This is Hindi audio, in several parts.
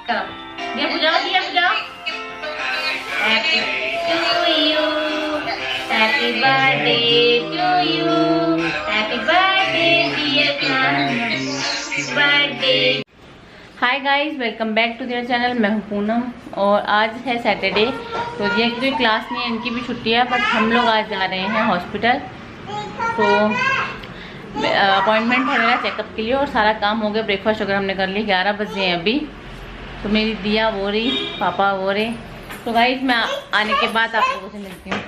चलो ये बुझाओ, ये बुझाओ। Happy to you, happy birthday to you, happy birthday dear birthday. Hi guys, welcome back to their channel. मैं हूँ पूनम और आज है सैटरडे, तो ये की कोई क्लास नहीं है, इनकी भी छुट्टी है, बट हम लोग आज जा रहे हैं हॉस्पिटल। तो अपॉइंटमेंट है मेरा चेकअप के लिए और सारा काम हो गया, ब्रेकफास्ट वगैरह हमने कर लिया। 11 बजे हैं अभी। तो मेरी दिया वो रही, पापा वो रहे। तो गाइस मैं आने के बाद आप लोगों से मिलती हूँ।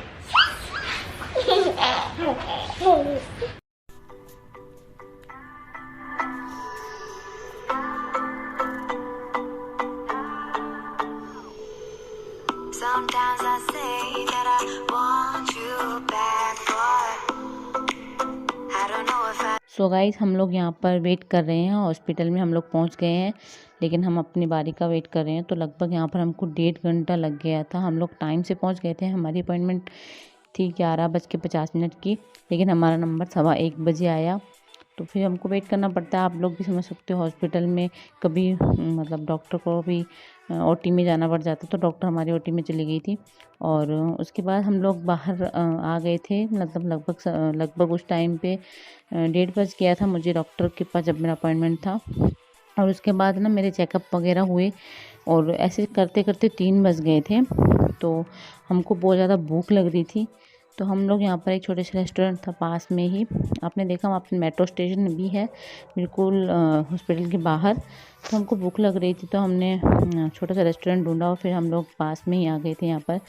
Sometimes I say that I want you back, but I don't know if I... so guys हम लोग यहाँ पर वेट कर रहे हैं, हॉस्पिटल में हम लोग पहुँच गए हैं, लेकिन हम अपनी बारी का वेट कर रहे हैं। तो लगभग यहाँ पर हमको 1.5 घंटा लग गया था। हम लोग टाइम से पहुँच गए थे, हमारी अपॉइंटमेंट थी 11:50 की, लेकिन हमारा नंबर 1:15 बजे आया। तो फिर हमको वेट करना पड़ता है। आप लोग भी समझ सकते हो, हॉस्पिटल में कभी मतलब डॉक्टर को भी ओटी में जाना पड़ जाता। तो डॉक्टर हमारी ओटी में चली गई थी और उसके बाद हम लोग बाहर आ गए थे। मतलब लगभग उस टाइम पे 1:30 बज गया था मुझे डॉक्टर के पास जब मेरा अपॉइंटमेंट था। और उसके बाद ना मेरे चेकअप वगैरह हुए और ऐसे करते करते 3 बज गए थे। तो हमको बहुत ज़्यादा भूख लग रही थी। तो हम लोग यहाँ पर एक छोटे से रेस्टोरेंट था पास में ही, आपने देखा वहाँ पर मेट्रो स्टेशन भी है बिल्कुल हॉस्पिटल के बाहर। तो हमको भूख लग रही थी तो हमने छोटा सा रेस्टोरेंट ढूंढा और फिर हम लोग पास में ही आ गए थे यहाँ पर।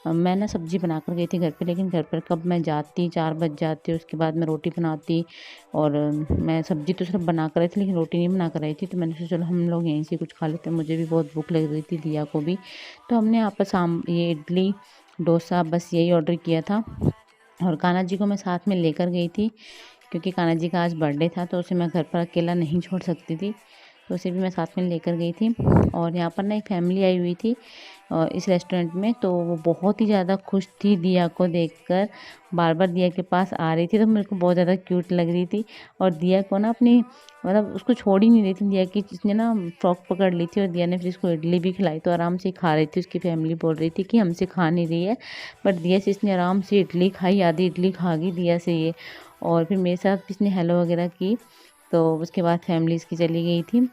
मैं ना सब्ज़ी बना कर गई थी घर पे, लेकिन घर पर कब मैं जाती 4 बज जाती, उसके बाद मैं रोटी बनाती। और मैं सब्ज़ी तो सिर्फ बना कर रही थी, लेकिन रोटी नहीं बना कर रही थी। तो मैंने सोचा चलो हम लोग यहीं से कुछ खा लेते हैं, मुझे भी बहुत भूख लग रही थी, दिया को भी। तो हमने यहाँ पर ये इडली डोसा बस यही ऑर्डर किया था। और कान्हा जी को मैं साथ में लेकर गई थी, क्योंकि कान्हा जी का आज बर्थडे था, तो उसे मैं घर पर अकेला नहीं छोड़ सकती थी। तो उसे भी मैं साथ में लेकर गई थी। और यहाँ पर ना एक फैमिली आई हुई थी इस रेस्टोरेंट में, तो वो बहुत ही ज़्यादा खुश थी दिया को देखकर, बार बार दिया के पास आ रही थी। तो मेरे को बहुत ज़्यादा क्यूट लग रही थी। और दिया को ना अपनी मतलब उसको छोड़ ही नहीं रही थी दिया की, जिसने ना फ्रॉक पकड़ ली थी और दिया ने फिर इसको इडली भी खिलाई। तो आराम से खा रही थी। उसकी फैमिली बोल रही थी कि हमसे खा नहीं रही है, बट दिया से इसने आराम से इडली खाई, आधी इडली खा गई दिया से ये। और फिर मेरे साथ इसने हेलो वगैरह की। तो उसके बाद फैमिली इसकी चली गई थी।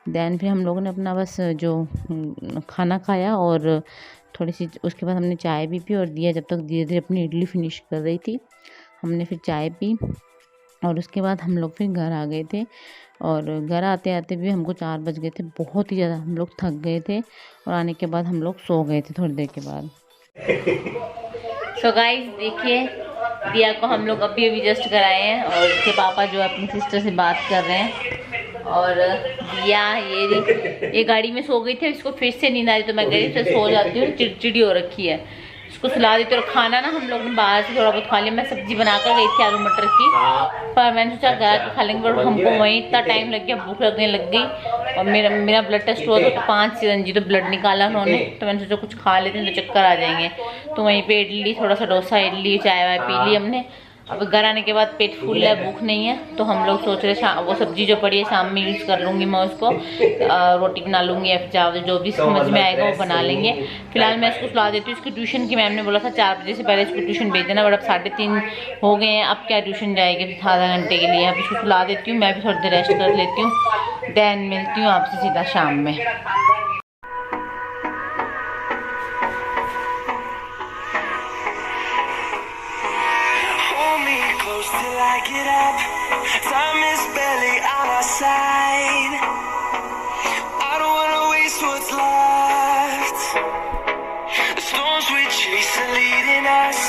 दैन फिर हम लोगों ने अपना बस जो खाना खाया और थोड़ी सी उसके बाद हमने चाय भी पी। और दिया जब तक धीरे धीरे अपनी इडली फिनिश कर रही थी, हमने फिर चाय पी। और उसके बाद हम लोग फिर घर आ गए थे। और घर आते आते भी हमको 4 बज गए थे। बहुत ही ज़्यादा हम लोग थक गए थे और आने के बाद हम लोग सो गए थे थोड़ी देर के बाद। सो गाइस देखिए, दिया को हम लोग अभी जस्ट कराए हैं और उसके पापा जो अपनी सिस्टर से बात कर रहे हैं। और दिया ये गाड़ी में सो गई थी, इसको फिर से नींद आ रही, तो मैं गई से सो जाती हूँ, चिड़चिड़ी हो रखी है, इसको सुला देती हूँ। और खाना ना हम लोग ने बाहर से थोड़ा बहुत खा लिया। मैं सब्जी बना कर गई थी आलू मटर की, पर मैंने सोचा घर के खा लेंगे, पर हमको वहीं इतना टाइम लग गया, भूख लगने लग गई। और मेरा ब्लड टेस्ट हुआ तो 5 सिरंजी तो ब्लड निकाला उन्होंने। तो मैंने सोचा कुछ खा लेते हैं तो चक्कर आ जाएंगे। तो वहीं पे इडली, थोड़ा सा डोसा, इडली, चाय वाय पी ली हमने। अब घर आने के बाद पेट फूल है, भूख नहीं है। तो हम लोग सोच रहे वो सब्जी जो पड़ी है शाम में यूज़ कर लूँगी मैं उसको, रोटी बना लूँगी या फिर चावल, जो भी समझ में आएगा वो बना लेंगे। फिलहाल मैं इसको सुला देती हूँ। इसकी ट्यूशन की मैम ने बोला था 4 बजे से पहले इसको ट्यूशन भेज देना, बट अब 3:30 हो गए हैं। अब क्या ट्यूशन जाएगी आधा घंटे के लिए। अब इसको सुला देती हूँ, मैं भी थोड़ी देर रेस्ट कर लेती हूँ। देन मिलती हूँ आपसे सीधा शाम में। Till I get up, time is barely on our side. I don't wanna waste what's left. The storms we chase are leading us,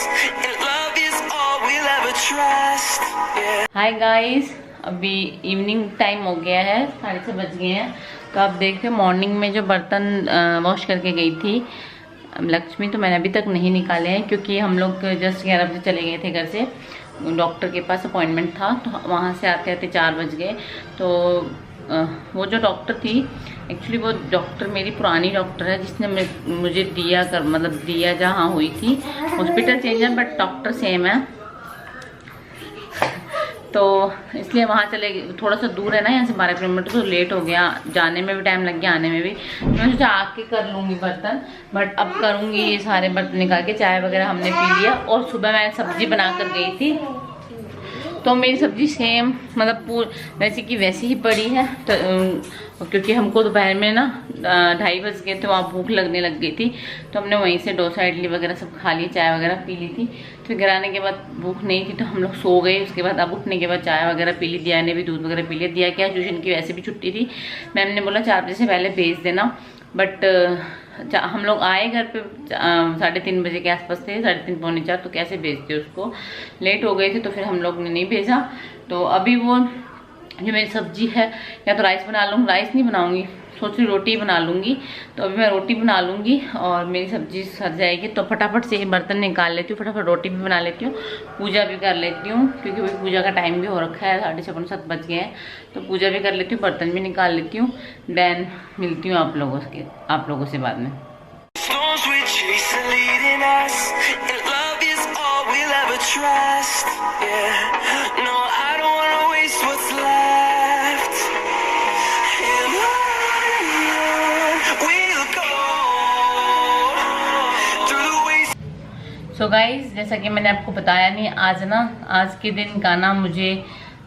and love is all we'll ever trust. Yeah. Hi guys, अभी इवनिंग टाइम हो गया है, 6:30 बज गए हैं। तो आप देखते मॉर्निंग में जो बर्तन वॉश करके गई थी लक्ष्मी, तो मैंने अभी तक नहीं निकाले हैं, क्योंकि हम लोग जस्ट 11 बजे चले गए थे घर से, डॉक्टर के पास अपॉइंटमेंट था। तो वहाँ से आते आते 4 बज गए। तो वो जो डॉक्टर थी, एक्चुअली वो डॉक्टर मेरी पुरानी डॉक्टर है, जिसने मुझे दिया मतलब दिया जहाँ हुई थी, हॉस्पिटल चेंज है बट डॉक्टर सेम है। तो इसलिए वहाँ चले गए। थोड़ा सा दूर है ना यहाँ से 12 किलोमीटर, तो लेट हो गया, जाने में भी टाइम लग गया, आने में भी। मैं सोचा आके कर लूँगी बर्तन, बट अब करूँगी ये सारे बर्तन निकाल के। चाय वगैरह हमने पी लिया और सुबह मैं सब्जी बना कर गई थी, तो मेरी सब्जी सेम मतलब वैसे की वैसी ही पड़ी है। तो क्योंकि हमको दोपहर में ना 2:30 बज गए थे, वहाँ भूख लगने लग गई थी, तो हमने वहीं से डोसा इडली वगैरह सब खा ली, चाय वगैरह पी ली थी। फिर घर आने के बाद भूख नहीं थी तो हम लोग सो गए। उसके बाद अब उठने के बाद चाय वगैरह पी ली, दिया ने भी दूध वगैरह पी लिया। दिया क्या, ट्यूशन की वैसे भी छुट्टी थी, मैम ने बोला 4 बजे से पहले भेज देना, बट हम लोग आए घर पे 3:30 बजे के आसपास थे, 3:30 पौने 4, तो कैसे भेजते उसको, लेट हो गए थे, तो फिर हम लोग ने नहीं भेजा। तो अभी वो जो मेरी सब्जी है, या तो राइस बना लूँगी, राइस नहीं बनाऊँगी, सोच रही रोटी बना लूँगी। तो अभी मैं रोटी बना लूँगी और मेरी सब्जी सर जाएगी, तो फटाफट से बर्तन निकाल लेती हूँ, फटाफट रोटी भी बना लेती हूँ, पूजा भी कर लेती हूँ, क्योंकि वही पूजा का टाइम भी हो रखा है, 6:30 7 बज गए हैं। तो पूजा भी कर लेती हूँ, बर्तन भी निकाल लेती हूँ, देन मिलती हूँ आप लोगों से बाद में। सो गाइज, जैसा कि मैंने आपको बताया नहीं, आज के दिन काना मुझे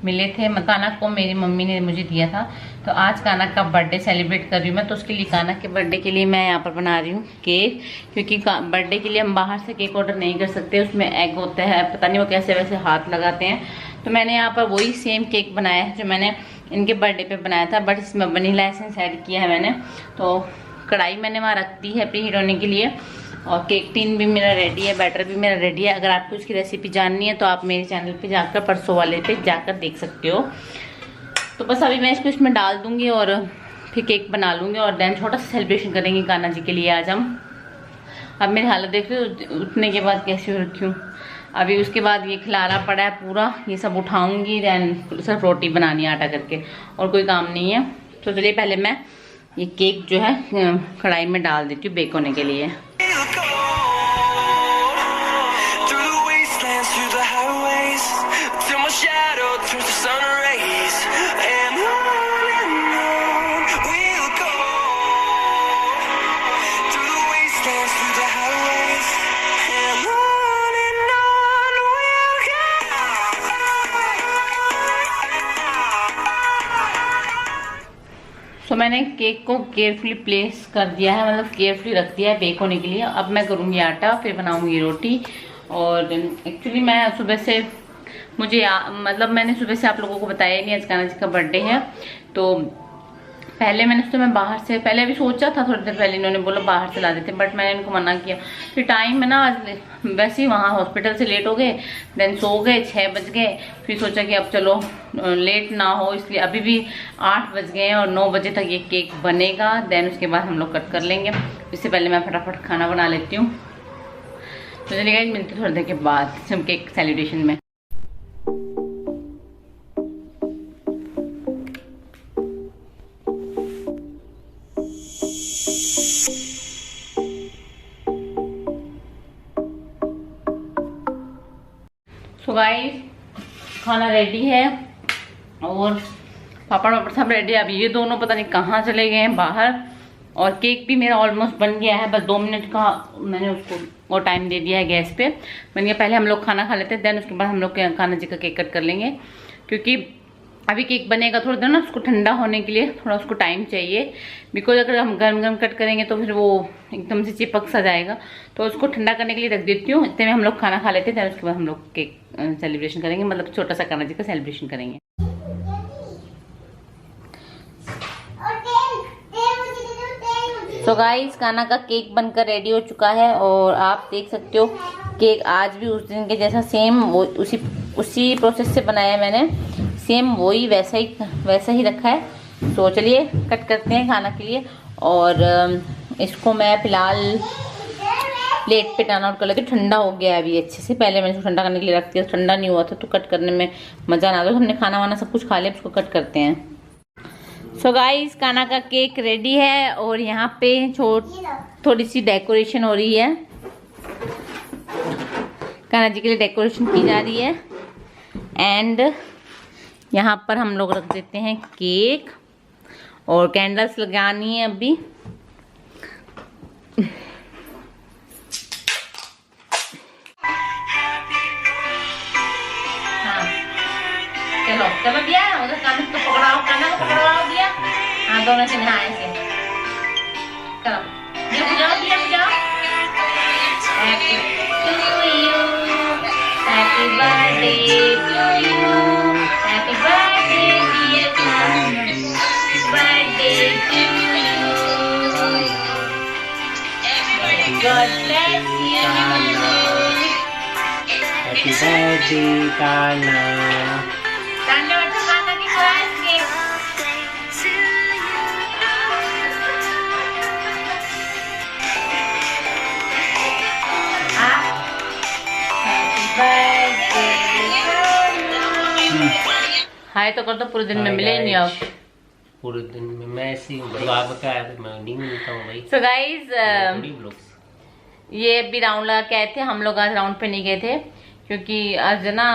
मिले थे। काना को मेरी मम्मी ने मुझे दिया था, तो आज काना का बर्थडे सेलिब्रेट कर रही हूँ मैं। तो उसके लिए काना के बर्थडे के लिए मैं यहाँ पर बना रही हूँ केक, क्योंकि बर्थडे के लिए हम बाहर से केक ऑर्डर नहीं कर सकते, उसमें एग होता है, पता नहीं वो कैसे वैसे हाथ लगाते हैं। तो मैंने यहाँ पर वही सेम केक बनाया है जो मैंने इनके बर्थडे पे बनाया था, बट इसमें वनीला एसेंस ऐड किया है मैंने। तो कढ़ाई मैंने वहाँ रख दी है प्री हीट होने के लिए, और केक टिन भी मेरा रेडी है, बैटर भी मेरा रेडी है। अगर आपको इसकी रेसिपी जाननी है तो आप मेरे चैनल पे जाकर, परसों वाले पे जाकर देख सकते हो। तो बस अभी मैं इसको इसमें डाल दूंगी और फिर केक बना लूँगी, और देन छोटा सा सेलिब्रेशन करेंगे कान्हा जी के लिए आज हम। अब मेरी हालत देख रहे हो उठने के बाद कैसी हो रखी हूँ। अभी उसके बाद ये खिलारा पड़ा है पूरा, ये सब उठाऊँगी, देन सिर्फ रोटी बनानी है आटा करके, और कोई काम नहीं है। तो चलिए पहले मैं ये केक जो है कढ़ाई में डाल देती हूँ बेक होने के लिए। तो मैंने केक को केयरफुली प्लेस कर दिया है, मतलब केयरफुली रख दिया है बेक होने के लिए। अब मैं करूँगी आटा, फिर बनाऊँगी रोटी। और एक्चुअली मैं सुबह से मतलब मैंने सुबह से आप लोगों को बताया ही नहीं, आज कान्हा जी का बर्थडे है। तो पहले मैं बाहर से पहले अभी सोचा था, थोड़ी देर पहले इन्होंने बोला बाहर से ला देते, बट मैंने इनको मना किया। फिर टाइम में ना आज वैसे ही वहाँ हॉस्पिटल से लेट हो गए, देन सो गए, 6 बज गए। फिर सोचा कि अब चलो लेट ना हो, इसलिए अभी भी 8 बज गए हैं और 9 बजे तक ये केक बनेगा, देन उसके बाद हम लोग कट कर लेंगे। इससे पहले मैं फटाफट खाना बना लेती हूँ। तो चलिए मिलती थोड़ी देर के बाद हम केक सेलिब्रेशन में। तो गाइस खाना रेडी है और पापड़ सब रेडी है। अभी ये दोनों पता नहीं कहाँ चले गए हैं बाहर, और केक भी मेरा ऑलमोस्ट बन गया है, बस 2 मिनट का मैंने उसको वो टाइम दे दिया है गैस पे। मैंने पहले हम लोग खाना खा लेते हैं, देन उसके बाद हम लोग कान्हा जी का केक कट कर लेंगे, क्योंकि अभी केक बनेगा थोड़ा देर ना, उसको ठंडा होने के लिए थोड़ा उसको टाइम चाहिए। बिकॉज अगर हम गर्म गर्म कट करेंगे तो फिर वो एकदम से चिपक सा जाएगा, तो उसको ठंडा करने के लिए रख देती हूँ। इतने में हम लोग खाना खा लेते हैं, उसके बाद हम लोग केक सेलिब्रेशन करेंगे, मतलब छोटा सा कान्हा जी का सेलिब्रेशन करेंगे। तो गाइस कान्हा का केक बनकर रेडी हो चुका है, और आप देख सकते हो केक आज भी उस दिन के जैसा सेम वो उसी प्रोसेस से बनाया है मैंने, सेम वही वैसा ही रखा है। तो चलिए कट करते हैं खाना के लिए, और इसको मैं फिलहाल प्लेट पे टर्न आउट कर लेती हूँ। ठंडा हो गया है अभी अच्छे से, पहले मैंने इसको ठंडा करने के लिए रख दिया, ठंडा नहीं हुआ था तो कट करने में मज़ा ना आता। हमने खाना वाना सब कुछ खा लिया, उसको कट करते हैं। सो गाइस कान्हा का केक रेडी है, और यहाँ पे थोड़ी सी डेकोरेशन हो रही है, कान्हा जी के लिए डेकोरेशन की जा रही है। एंड यहाँ पर हम लोग रख देते हैं केक और कैंडल्स लगानी है अभी। हाँ चलो चलो दिया उधर कान को पकड़ाओ, कान को पकड़ाओ दिया। हाँ दोनों से नहाए से चलो ये बुझाओ दिया बुझाओ। Happy to you, happy birthday to you, happy birthday dear Kanha, birthday to you, God bless you, happy birthday Kanha. Kanha बैठो कान्हा की ख्वाहिश के। हाय तो कर दो, पूरे दिन में मिले नहीं आप। पूरे दिन में मैं ऐसी हूँ भाई, आप क्या है मैं नहीं मिलता हूँ भाई। सो गाइज ये अभी राउंड लगा के आए थे हम लोग। आज राउंड पे नहीं गए थे क्योंकि आज ना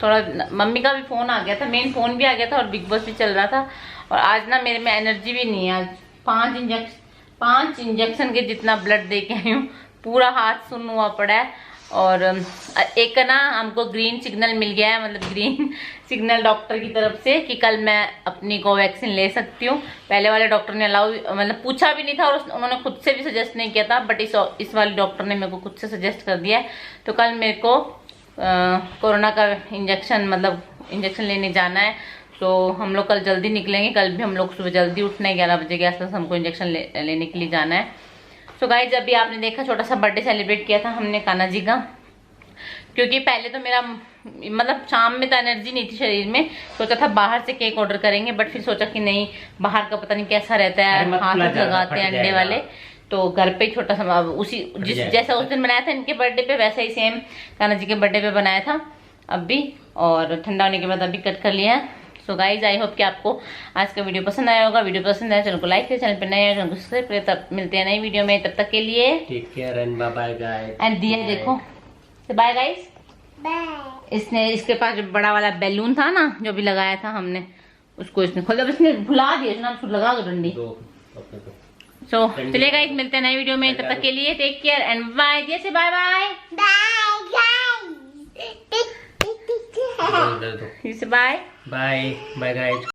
थोड़ा मम्मी का भी फोन आ गया था, मेन फोन भी आ गया था और बिग बॉस भी चल रहा था। और आज ना मेरे में एनर्जी भी नहीं है। आज 5 इंजेक्शन के जितना ब्लड दे के आई हूँ, पूरा हाथ सुन्न हुआ पड़ा है। और एक ना हमको ग्रीन सिग्नल मिल गया है, मतलब ग्रीन सिग्नल डॉक्टर की तरफ से कि कल मैं अपनी कोवैक्सीन ले सकती हूँ। पहले वाले डॉक्टर ने अलाउ मतलब पूछा भी नहीं था और उन्होंने खुद से भी सजेस्ट नहीं किया था, बट इस वाले डॉक्टर ने मेरे को खुद से सजेस्ट कर दिया है। तो कल मेरे को कोरोना का इंजेक्शन मतलब इंजेक्शन लेने जाना है। तो हम लोग कल जल्दी निकलेंगे। कल भी हम लोग सुबह जल्दी उठना है, 11 बजे के आसपास हमको इंजेक्शन लेने के लिए जाना है। सो गाइज अभी आपने देखा छोटा सा बर्थडे सेलिब्रेट किया था हमने कान्हा जी का, क्योंकि पहले तो मेरा मतलब शाम में तो एनर्जी नहीं थी शरीर में। सोचा था बाहर से केक ऑर्डर करेंगे, बट फिर सोचा कि नहीं, बाहर का पता नहीं कैसा रहता है, हाथ लगाते हैं अंडे वाले। तो घर पे छोटा सा उसी जैसा उस दिन बनाया था इनके बर्थडे पे, वैसा ही सेम कान्हा जी के बर्थडे पे बनाया था अभी। और ठंडा होने के बाद अभी कट कर लिया है। सो गाइज आई होप कि आपको आज का वीडियो पसंद आया होगा। वीडियो पसंद आया चैनल को लाइक करें, चैनल पे नए हैं चैनल को सब्सक्राइब करें। तब मिलते हैं नई वीडियो में, तब तक के लिए take care and bye bye guys. And दिया देखो बाय गाइस। इसने इसके पास जो बड़ा वाला बैलून था ना जो भी लगाया था हमने, उसको इसने खोल दिया, इसने भुला दिया, इसने लगा दो डंडी। सो चलिए गाइस मिलते हैं नई वीडियो में, तब तक के लिए टेक केयर एंड बाय। जैसे bye bye bye bye guys.